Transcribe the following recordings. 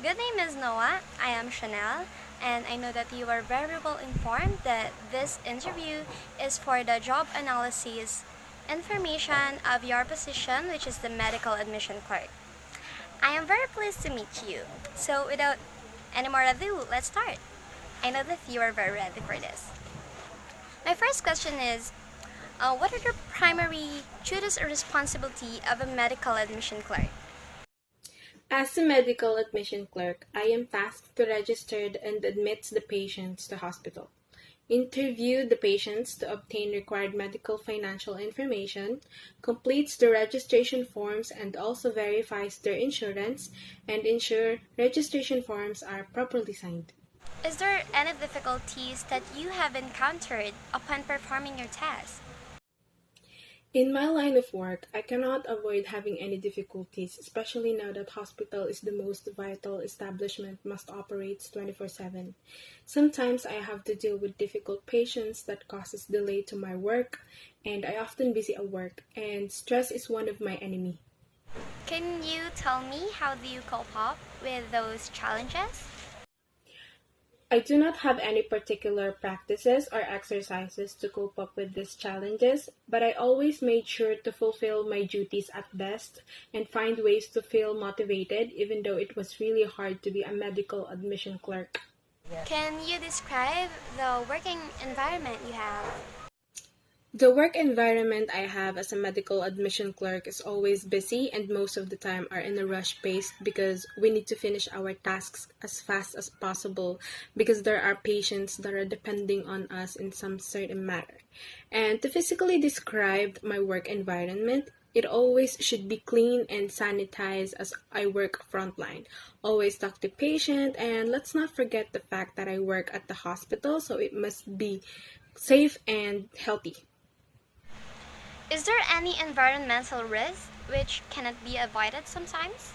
Good day, Ms. Noah. I am Chanel, and I know that you are very well informed that this interview is for the job analysis information of your position, which is the medical admission clerk. I am very pleased to meet you. So, without any more ado, let's start. I know that you are very ready for this. My first question is what are the primary duties or responsibility of a medical admission clerk? As a medical admission clerk, I am tasked to register and admit the patients to hospital, interview the patients to obtain required medical financial information, completes the registration forms and also verifies their insurance, and ensure registration forms are properly signed. Is there any difficulties that you have encountered upon performing your test? In my line of work, I cannot avoid having any difficulties, especially now that hospital is the most vital establishment must operate 24/7. Sometimes I have to deal with difficult patients that causes delay to my work, and I often busy at work, and stress is one of my enemy. Can you tell me how do you cope up with those challenges? I do not have any particular practices or exercises to cope up with these challenges, but I always made sure to fulfill my duties at best and find ways to feel motivated even though it was really hard to be a medical admission clerk. Can you describe the working environment you have? The work environment I have as a medical admission clerk is always busy and most of the time are in a rush pace because we need to finish our tasks as fast as possible because there are patients that are depending on us in some certain matter. And to physically describe my work environment, it always should be clean and sanitized as I work frontline. Always talk to patient and let's not forget the fact that I work at the hospital so it must be safe and healthy. Is there any environmental risk which cannot be avoided sometimes?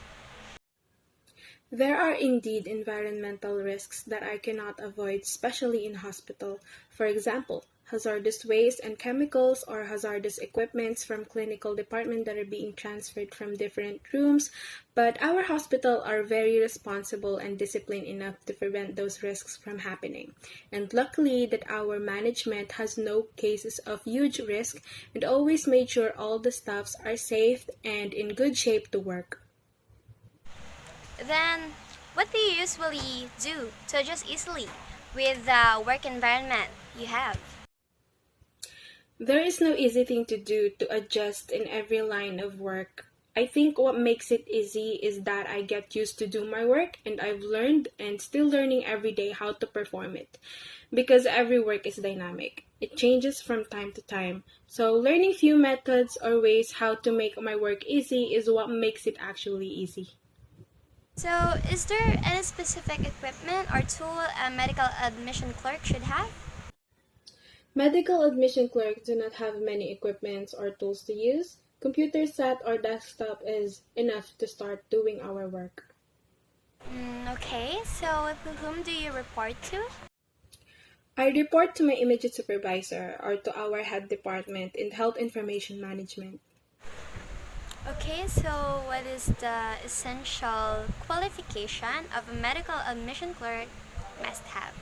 There are indeed environmental risks that I cannot avoid, especially in hospital. For example, hazardous waste and chemicals or hazardous equipments from clinical department that are being transferred from different rooms. But our hospital are very responsible and disciplined enough to prevent those risks from happening. And luckily that our management has no cases of huge risk and always made sure all the staffs are safe and in good shape to work. Then, what do you usually do to adjust easily with the work environment you have? There is no easy thing to do to adjust in every line of work. I think what makes it easy is that I get used to do my work and I've learned and still learning every day how to perform it because every work is dynamic. It changes from time to time. So learning few methods or ways how to make my work easy is what makes it actually easy. So, is there any specific equipment or tool a medical admission clerk should have? Medical admission clerks do not have many equipments or tools to use. Computer set or desktop is enough to start doing our work. Okay, so to whom do you report to? I report to my immediate supervisor or to our head department in health information management. Okay, so what is the essential qualification of a medical admission clerk must have?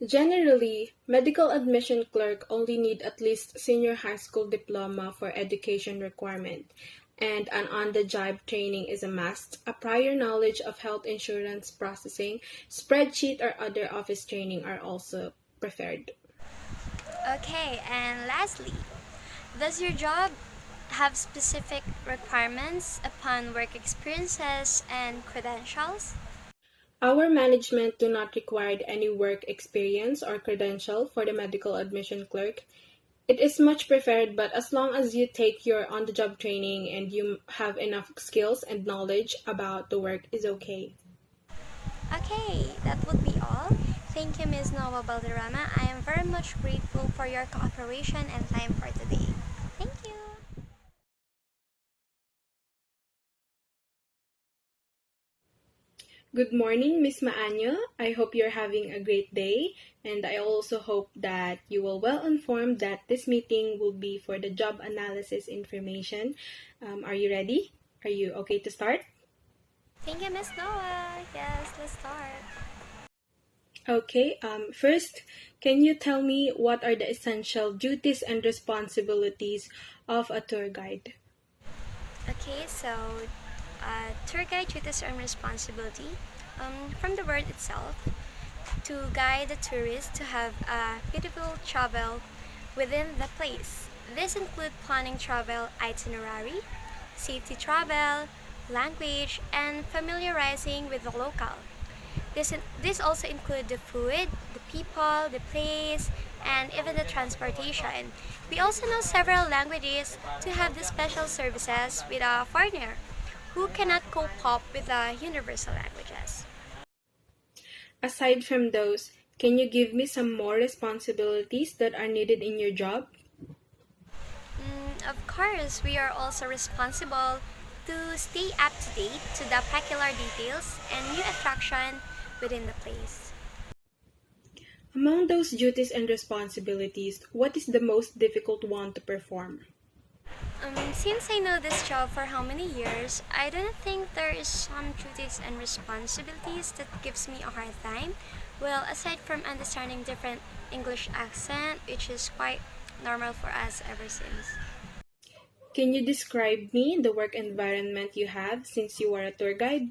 Generally, medical admission clerk only need at least senior high school diploma for education requirement, and an on-the-job training is a must. A prior knowledge of health insurance processing, spreadsheet, or other office training are also preferred. Okay, and lastly, does your job have specific requirements upon work experiences and credentials? Our management do not require any work experience or credential for the medical admission clerk. It is much preferred, but as long as you take your on-the-job training and you have enough skills and knowledge about the work is okay. Okay, that would be all. Thank you, Ms. Maaño-Balderrama. I am very much grateful for your cooperation and time for today. Thank you. Good morning, Miss Maaño. I hope you're having a great day, and I also hope that you will well informed that this meeting will be for the job analysis information. Are you ready? Are you okay to start? Thank you, Miss Noah. Yes, let's start. Okay, first, can you tell me what are the essential duties and responsibilities of a tour guide? Okay, so tour guide duties and responsibility. From the word itself, to guide the tourist to have a beautiful travel within the place. This include planning travel itinerary, safety travel, language, and familiarizing with the local. This also include the food, the people, the place, and even the transportation. We also know several languages to have the special services with a foreigner who cannot cope up with the universal languages. Aside from those, can you give me some more responsibilities that are needed in your job? Of course, we are also responsible to stay up to date to the peculiar details and new attraction within the place. Among those duties and responsibilities, what is the most difficult one to perform? Since I know this job for how many years, I don't think there is some duties and responsibilities that gives me a hard time. Well, aside from understanding different English accent, which is quite normal for us ever since. Can you describe me the work environment you have since you are a tour guide?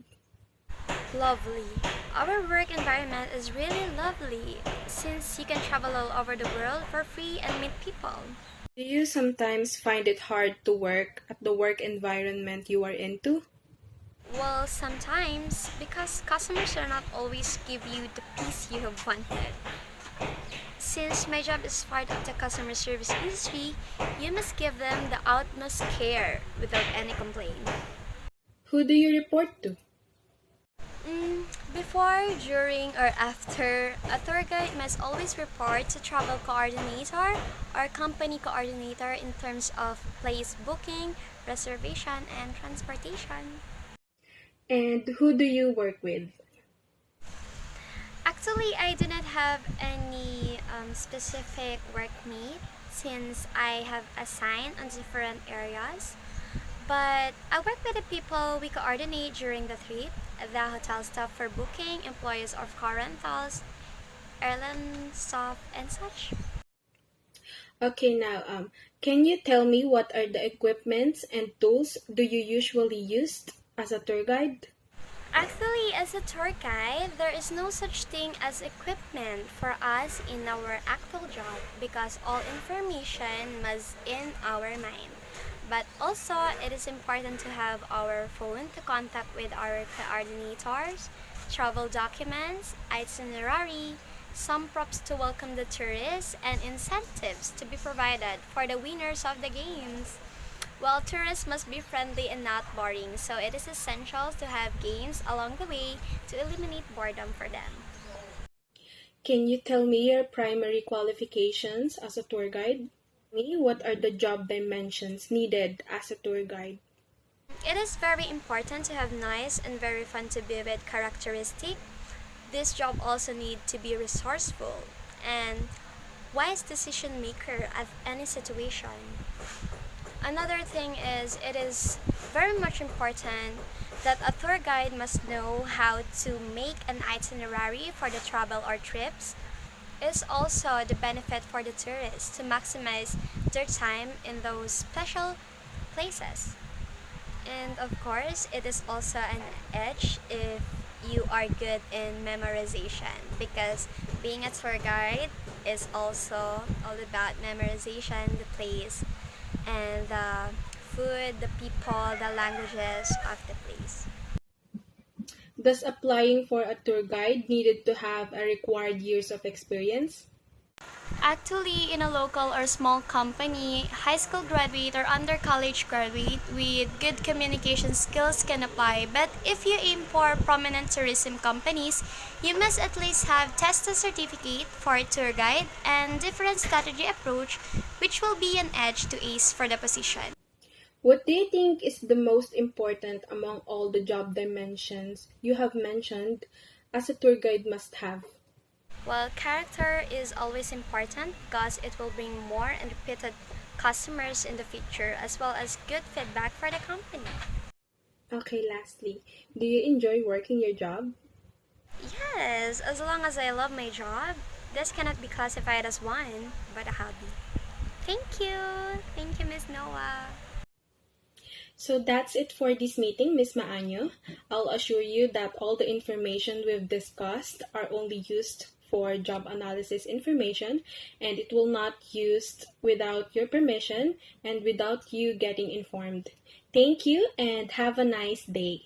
Lovely. Our work environment is really lovely since you can travel all over the world for free and meet people. Do you sometimes find it hard to work at the work environment you are into? Well, sometimes because customers are not always give you the piece you have wanted. Since my job is part of the customer service industry, you must give them the utmost care without any complaint. Who do you report to? Before, during, or after, a tour guide must always report to travel coordinator or company coordinator in terms of place booking, reservation, and transportation. And who do you work with? Actually, I do not have any specific workmate since I have assigned on different areas. But I work with the people we coordinate during the trip, the hotel staff for booking, employees of car rentals, airline staff, and such. Okay, now, can you tell me what are the equipments and tools do you usually use as a tour guide? Actually, as a tour guide, there is no such thing as equipment for us in our actual job because all information must in our mind. But also, it is important to have our phone to contact with our coordinators, travel documents, itinerary, some props to welcome the tourists, and incentives to be provided for the winners of the games. Well, tourists must be friendly and not boring, so it is essential to have games along the way to eliminate boredom for them. Can you tell me your primary qualifications as a tour guide? Me, what are the job dimensions needed as a tour guide? It is very important to have nice and very fun to be with characteristic. This job also need to be resourceful and wise decision maker at any situation. Another thing is it is very much important that a tour guide must know how to make an itinerary for the travel or trips. Is also the benefit for the tourists to maximize their time in those special places. And of course, it is also an edge if you are good in memorization because being a tour guide is also all about memorization, the place, and the food, the people, the languages of the place. Does applying for a tour guide needed to have a required years of experience? Actually, in a local or small company, high school graduate or under college graduate with good communication skills can apply. But if you aim for prominent tourism companies, you must at least have tested certificate for a tour guide and different strategy approach, which will be an edge to ace for the position. What do you think is the most important among all the job dimensions you have mentioned as a tour guide must have? While character is always important because it will bring more and repeated customers in the future as well as good feedback for the company. Okay, lastly, do you enjoy working your job? Yes, as long as I love my job, this cannot be classified as one, but a hobby. Thank you. Thank you, Miss Noah. So that's it for this meeting, Miss Maaño. I'll assure you that all the information we've discussed are only used for job analysis information and it will not used without your permission and without you getting informed. Thank you and have a nice day.